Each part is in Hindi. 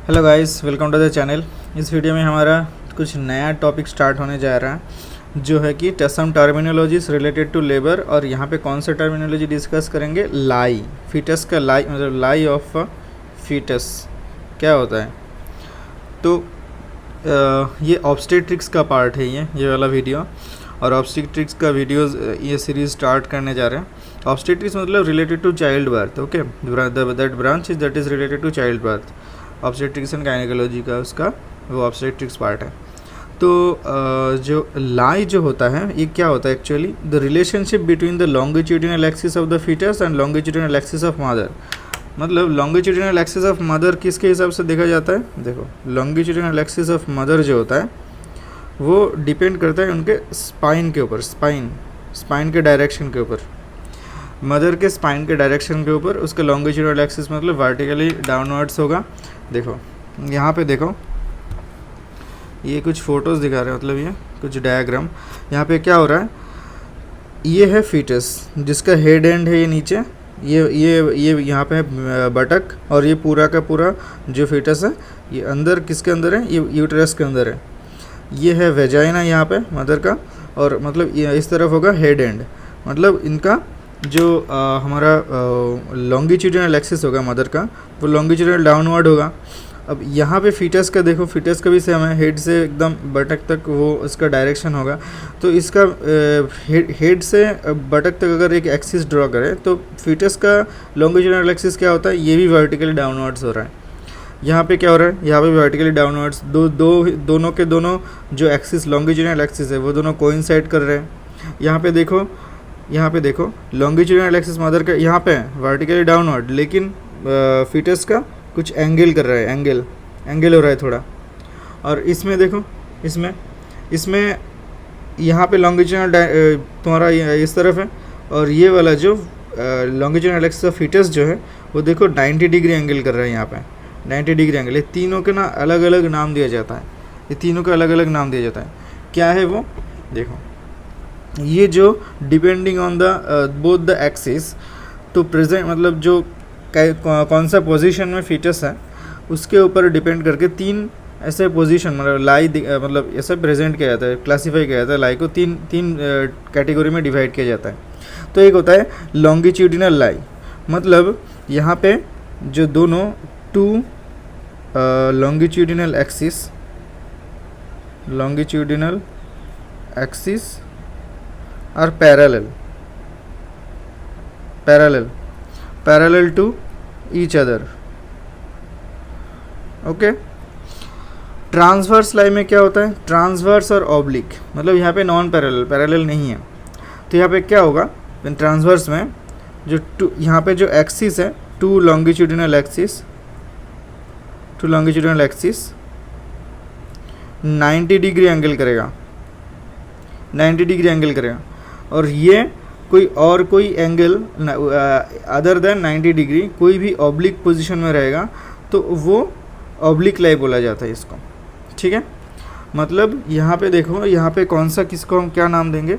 Hello guys, welcome to the channel. इस वीडियो में हमारा कुछ नया टॉपिक स्टार्ट होने जा रहा है जो है कि सम टर्मिनोलॉजीज रिलेटेड टू लेबर। और यहाँ पे कौन सा टर्मिनोलॉजी डिस्कस करेंगे? लाई, फीटस का लाई, मतलब लाई ऑफ फीटस क्या होता है। तो ये ऑब्स्टेट्रिक्स का पार्ट है ये वाला वीडियो। और ऑब्स्टेट्रिक्स का वीडियोस ये सीरीज स्टार्ट करने जा रहे हैं। ऑब्स्टेट्रिक्स मतलब related to child birth, okay, that branch is that is related to child birth. Obstetrics and gynaecology का उसका वो ऑब्स्टेट्रिक्स पार्ट है। तो जो लाई जो होता है ये क्या होता है actually? The relationship between the longitudinal axis of the foetus and longitudinal axis of mother. मतलब लॉन्गिट्यूडिनल एक्सिस ऑफ मदर किसके हिसाब से देखा जाता है? देखो, लॉन्गिट्यूडिनल एक्सिस ऑफ मदर जो होता है वो डिपेंड करता है उनके स्पाइन के ऊपर, स्पाइन के डायरेक्शन के ऊपर। मदर के स्पाइन के डायरेक्शन के ऊपर उसका लॉन्गिट्यूडिनल एक्सिस मतलब वर्टिकली डाउनवर्ड्स होगा। देखो यहाँ पे देखो, ये कुछ फोटोज़ दिखा रहे हैं, मतलब ये कुछ डायग्राम। यहाँ पे क्या हो रहा है, ये है फीटस जिसका हेड एंड है ये नीचे, ये यहाँ पे है बटक, और ये पूरा का पूरा जो फीटस है ये अंदर किसके अंदर है? ये यूट्रस के अंदर है। ये है वेजाइना यहाँ पे मदर का, और मतलब ये इस तरफ होगा हेड एंड। मतलब इनका जो हमारा लॉन्गिट्यूडिनल एक्सिस होगा मदर का, वो लॉन्गिट्यूडिनल डाउनवर्ड होगा। अब यहाँ पे फीटस का देखो, फीटस का भी सेम है, हेड से एकदम बटक तक वो इसका डायरेक्शन होगा। तो इसका हेड से बटक तक अगर एक एक्सिस ड्रॉ करें तो फीटस का लॉन्गिट्यूडिनल एक्सिस क्या होता है? ये भी वर्टिकली डाउनवर्ड्स हो रहा है। यहाँ पे क्या हो रहा है? यहाँ पे वर्टिकली डाउनवर्ड्स दोनों के दोनों जो एक्सिस लॉन्गिट्यूडिनल एक्सिस है वो दोनों कोइंसाइड कर रहे हैं। यहाँ पे देखो लॉन्गिट्यूडिनल एक्सिस मदर का यहाँ पे वर्टिकली डाउनवर्ड, लेकिन फीटस का कुछ एंगल कर रहा है, एंगल हो रहा है थोड़ा। और इसमें देखो, इसमें यहाँ पे लॉन्गिट्यूडिनल तुम्हारा इस तरफ है, और ये वाला जो लॉन्गिट्यूडिनल एक्सिस ऑफ फीटस जो है वो देखो 90 डिग्री एंगल कर रहा है। यहाँ पे 90 डिग्री एंगल। ये तीनों के ना अलग अलग नाम दिया जाता है, ये तीनों का अलग अलग नाम दिया जाता है। क्या है वो? देखो, ये जो depending on the both the axis, तो प्रेजेंट मतलब जो कौन सा पोजीशन में फीटस है उसके ऊपर डिपेंड करके तीन ऐसे पोजीशन मतलब लाई मतलब ऐसे प्रेजेंट किया जाता है, क्लासीफाई किया जाता है। लाई को तीन कैटेगरी में डिवाइड किया जाता है। तो एक होता है लॉन्गिट्यूडिनल लाई, मतलब यहाँ पे जो दोनों two longitudinal axis are parallel to each other, okay. Transverse lie में क्या होता है? ट्रांसवर्स और ऑब्लिक, मतलब यहाँ पे नॉन पैरेलल नहीं है। तो यहाँ पे क्या होगा ट्रांसवर्स में? जो यहाँ पे जो एक्सिस है, to longitudinal axis 90 degree angle करेगा, 90 डिग्री एंगल करेगा। और ये कोई एंगल अदर देन 90 डिग्री कोई भी ऑब्लिक पोजीशन में रहेगा तो वो ऑब्लिक लाई बोला जाता है इसको, ठीक है। मतलब यहाँ पे देखो, यहाँ पे कौन सा, किसको हम क्या नाम देंगे?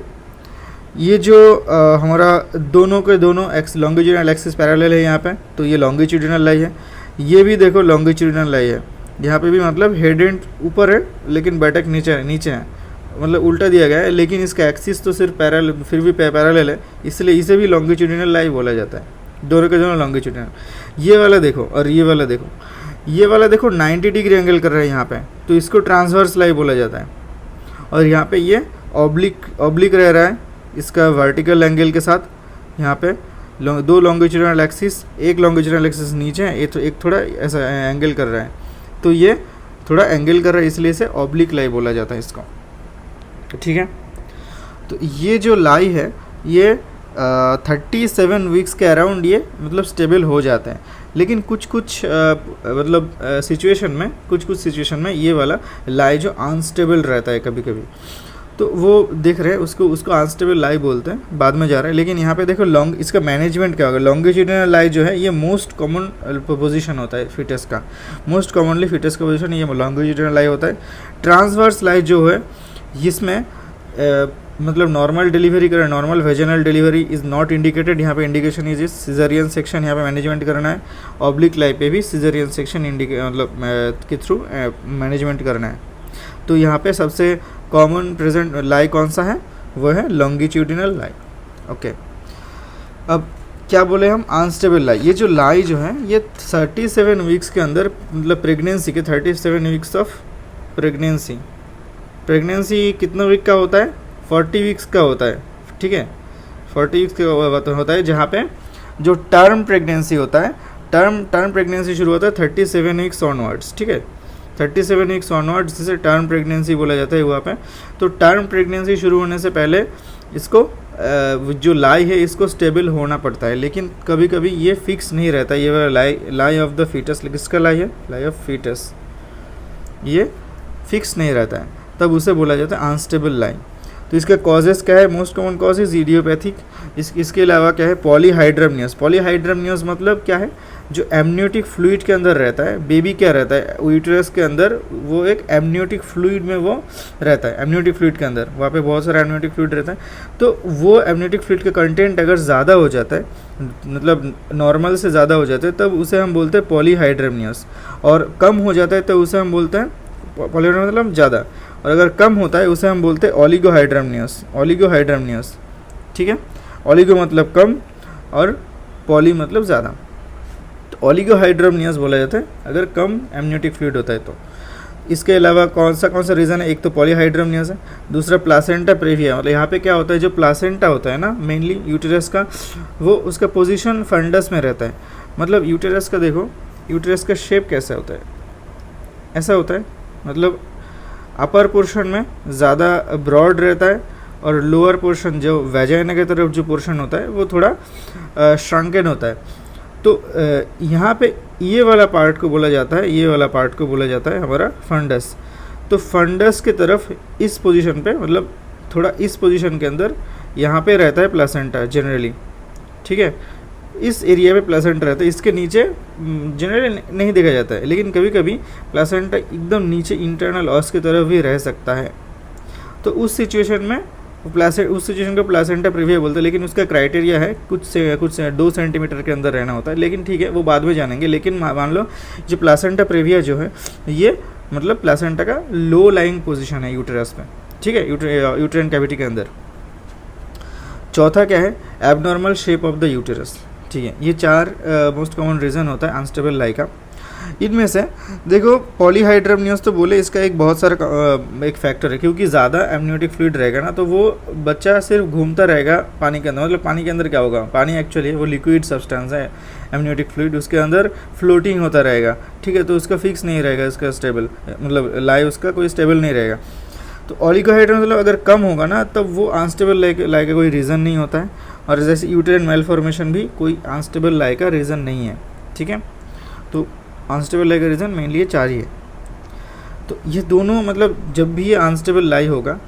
ये जो हमारा दोनों के दोनों लॉन्गिट्यूडिनल एक्सिस पैरेलल है यहाँ पे, तो ये लॉन्गिट्यूडिनल लाई है। ये भी देखो लॉन्गिट्यूडिनल लाई है। यहाँ पे भी मतलब हेड एंड ऊपर है लेकिन बटक नीचे है, मतलब उल्टा दिया गया है, लेकिन इसका एक्सिस तो सिर्फ फिर भी पैरेलल है, इसलिए इसे भी लॉन्गिट्यूडिनल लाई बोला जाता है। दोनों के दोनों लॉन्गिट्यूडिनल। ये वाला देखो और ये वाला देखो 90 डिग्री एंगल कर रहा है यहाँ पे, तो इसको ट्रांसवर्स लाई बोला जाता है। और यहाँ पे ये ऑब्लिक रह रहा है इसका वर्टिकल एंगल के साथ। यहाँ पे दो लॉन्गिट्यूडिनल एक्सिस, एक लॉन्गिट्यूडिनल एक्सिस नीचे है, एक थोड़ा ऐसा एंगल कर रहा है, तो ये थोड़ा एंगल कर रहा है, इसलिए इसे ऑब्लिक लाई बोला जाता है इसको, ठीक है। तो ये जो लाई है ये 37 वीक्स के अराउंड ये मतलब स्टेबल हो जाता है। लेकिन कुछ मतलब सिचुएशन में ये वाला लाई जो अनस्टेबल रहता है कभी कभी, तो वो देख रहे हैं उसको अनस्टेबल लाई बोलते हैं, बाद में जा रहा है। लेकिन यहाँ पे देखो इसका मैनेजमेंट क्या होगा? लॉन्गिट्यूडिनल लाई जो है ये मोस्ट कॉमन पोजीशन होता है फीटस का, मोस्ट कॉमनली फीटस का पोजीशन ये लॉन्गिट्यूडिनल लाई होता है। ट्रांसवर्स लाई जो है इसमें मतलब नॉर्मल डिलीवरी करें, normal vaginal delivery is not indicated, यहाँ पे इंडिकेशन इज सिजरियन सेक्शन यहाँ पे मैनेजमेंट करना है। ऑब्लिक लाई पे भी सिजरियन सेक्शन मतलब के थ्रू मैनेजमेंट करना है। तो यहाँ पे सबसे कॉमन प्रेजेंट लाई कौन सा है, वो है लॉन्गिट्यूडिनल लाई। ओके, अब क्या बोले हम, अनस्टेबल लाई। ये जो लाई जो है ये 37 वीक्स के अंदर, मतलब प्रेगनेंसी के 37 वीक्स ऑफ प्रेगनेंसी कितने वीक का होता है, 40 वीक्स का होता है, ठीक है, 40 वीक्स का होता है। जहाँ पे जो टर्म प्रेगनेंसी होता है, टर्म प्रेगनेंसी शुरू होता है 37 वीक्स ऑनवर्ड्स, ठीक है, 37 वीक्स ऑनवर्ड्स जिसे टर्म प्रेगनेंसी बोला जाता है वहाँ पे। तो टर्म प्रेगनेंसी शुरू होने से पहले इसको जो लाई है इसको स्टेबल होना पड़ता है, लेकिन कभी कभी ये फिक्स नहीं रहता। ये वाला लाई ऑफ द फीटस, किसका लाई है, लाई ऑफ फीटस, ये फिक्स नहीं रहता है, तब उसे बोला जाता है अनस्टेबल लाई। तो इसका कॉजेज़ क्या है, मोस्ट कॉमन कॉजेज़ इडियोपैथिक। इसके अलावा क्या है, पॉलीहाइड्रमनियस। पॉलीहाइड्रमनियस मतलब क्या है, जो एमनियोटिक फ्लूइड के अंदर रहता है, बेबी क्या रहता है यूट्रस के अंदर, वो एक एमनियोटिक फ्लूइड में वो रहता है, एमनियोटिक फ्लूइड के अंदर वहाँ पे बहुत सारा एमनियोटिक फ्लूइड रहता है। तो वो एमनियोटिक फ्लूइड का कंटेंट अगर ज़्यादा हो जाता है, मतलब नॉर्मल से ज़्यादा हो जाता है, तब उसे हम बोलते हैं पॉलीहाइड्रमनियस। और कम हो जाता है तो उसे हम बोलते हैं पॉलीहाइड्रमनियस मतलब ज़्यादा, और अगर कम होता है उसे हम बोलते हैं ओलिगोहाइड्रमनियस, ठीक है। ओलिगो मतलब कम और पॉली मतलब ज़्यादा, तो ओलिगोहाइड्रमनियस बोला जाता है अगर कम एमनियोटिक फ्लूइड होता है तो। इसके अलावा कौन सा रीज़न है, एक तो पॉलीहाइड्रमनियस है, दूसरा प्लासेंटा प्रेविया। मतलब यहाँ पे क्या होता है, जो प्लासेंटा होता है ना मेनली यूटेरस का, वो उसका पोजीशन फंडस में रहता है। मतलब यूटेरस का देखो, यूटेरस का शेप कैसा होता है, ऐसा होता है, मतलब अपर पोर्शन में ज़्यादा ब्रॉड रहता है और लोअर पोर्शन जो वेजाइना की तरफ जो पोर्शन होता है वो थोड़ा श्रंकन होता है। तो यहाँ पे ये वाला पार्ट को बोला जाता है, ये वाला पार्ट को बोला जाता है हमारा फंडस। तो फंडस की तरफ इस पोजीशन पे, मतलब थोड़ा इस पोजीशन के अंदर यहाँ पे रहता है प्लासेंटा जनरली, ठीक है, इस एरिया पे प्लासेंटा रहता है। इसके नीचे जनरली नहीं देखा जाता है, लेकिन कभी कभी प्लासेंटा एकदम नीचे इंटरनल ऑस की तरफ भी रह सकता है। तो उस सिचुएशन में उस सिचुएशन को प्लासेंटा प्रेविया बोलते हैं, लेकिन उसका क्राइटेरिया है कुछ 2 सेंटीमीटर के अंदर रहना होता है, लेकिन ठीक है वो बाद में जानेंगे। लेकिन मान लो जो प्लासेंटा प्रेविया जो है ये मतलब प्लासेंटा का लो लाइंग पोजीशन है यूटेरस में, ठीक है, यूटेराइन कैविटी के अंदर। चौथा क्या है, abnormal shape of the uterus, ठीक है। ये 4 मोस्ट कॉमन रीज़न होता है अनस्टेबल लाई का। इनमें से देखो पॉलीहाइड्रमनियस तो बोले इसका एक बहुत सारा एक फैक्टर है, क्योंकि ज़्यादा एमनियोटिक फ्लूइड रहेगा ना तो वो बच्चा सिर्फ घूमता रहेगा पानी के अंदर। मतलब पानी के अंदर क्या होगा, पानी एक्चुअली वो लिक्विड सब्सटेंस है एमनियोटिक फ्लूइड, उसके अंदर फ्लोटिंग होता रहेगा, ठीक है। तो उसका फिक्स नहीं रहेगा, इसका स्टेबल मतलब लाई उसका कोई स्टेबल नहीं रहेगा। तो ओलिगोहाइड्रमनियस मतलब अगर कम होगा ना तब वो अनस्टेबल लाई का कोई रीज़न नहीं होता है। और जैसे यूटेराइन मेलफॉर्मेशन भी कोई अनस्टेबल लाई का रीज़न नहीं है, ठीक है। तो अनस्टेबल लाई का रीज़न मेनली ये 4 ही है। तो ये दोनों मतलब जब भी ये अनस्टेबल लाई होगा,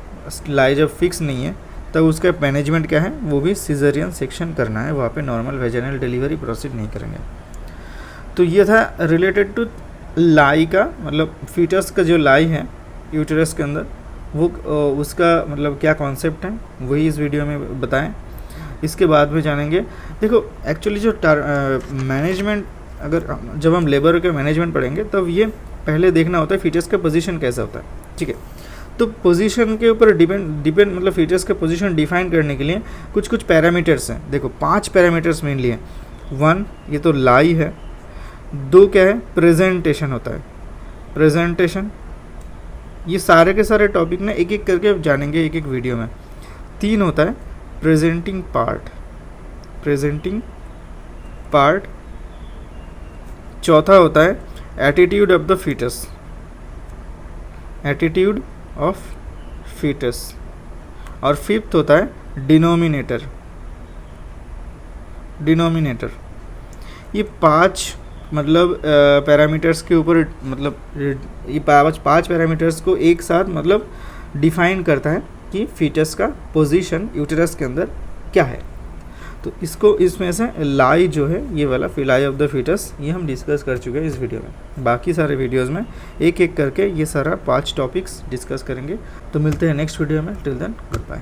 लाई जब फिक्स नहीं है, तब उसका मैनेजमेंट क्या है, वो भी सिजरियन सेक्शन करना है, वहाँ पे नॉर्मल वेजाइनल डिलीवरी प्रोसीड नहीं करेंगे। तो ये था रिलेटेड टू लाई का, मतलब फीटस का जो लाई है यूटेरस के अंदर, वो उसका मतलब क्या कॉन्सेप्ट है वही इस वीडियो में बताएं। इसके बाद में जानेंगे, देखो एक्चुअली जो मैनेजमेंट, अगर जब हम लेबर के मैनेजमेंट पढ़ेंगे तब ये पहले देखना होता है फीटस का पोजीशन कैसा होता है, ठीक है। तो पोजीशन के ऊपर डिपेंड मतलब फीटस का पोजीशन डिफाइन करने के लिए कुछ पैरामीटर्स हैं। देखो 5 पैरामीटर्स मेनली हैं। 1 ये तो लाई है, 2 क्या है, प्रेजेंटेशन होता है, प्रेजेंटेशन। ये सारे के सारे टॉपिक ना एक एक करके जानेंगे एक एक वीडियो में। 3 होता है प्रेजेंटिंग पार्ट। चौथा होता है एटीट्यूड ऑफ द फीटस, और फिफ्थ होता है डिनोमिनेटर। ये 5 मतलब पैरामीटर्स के ऊपर, मतलब ये 5 पैरामीटर्स को एक साथ मतलब डिफाइन करता है कि फीटस का पोजीशन यूटेरस के अंदर क्या है। तो इसको इसमें से लाई जो है ये वाला लाई ऑफ द फीटस ये हम डिस्कस कर चुके हैं इस वीडियो में। बाकी सारे वीडियोस में एक एक करके ये सारा 5 टॉपिक्स डिस्कस करेंगे। तो मिलते हैं नेक्स्ट वीडियो में, टिल देन गुड बाय।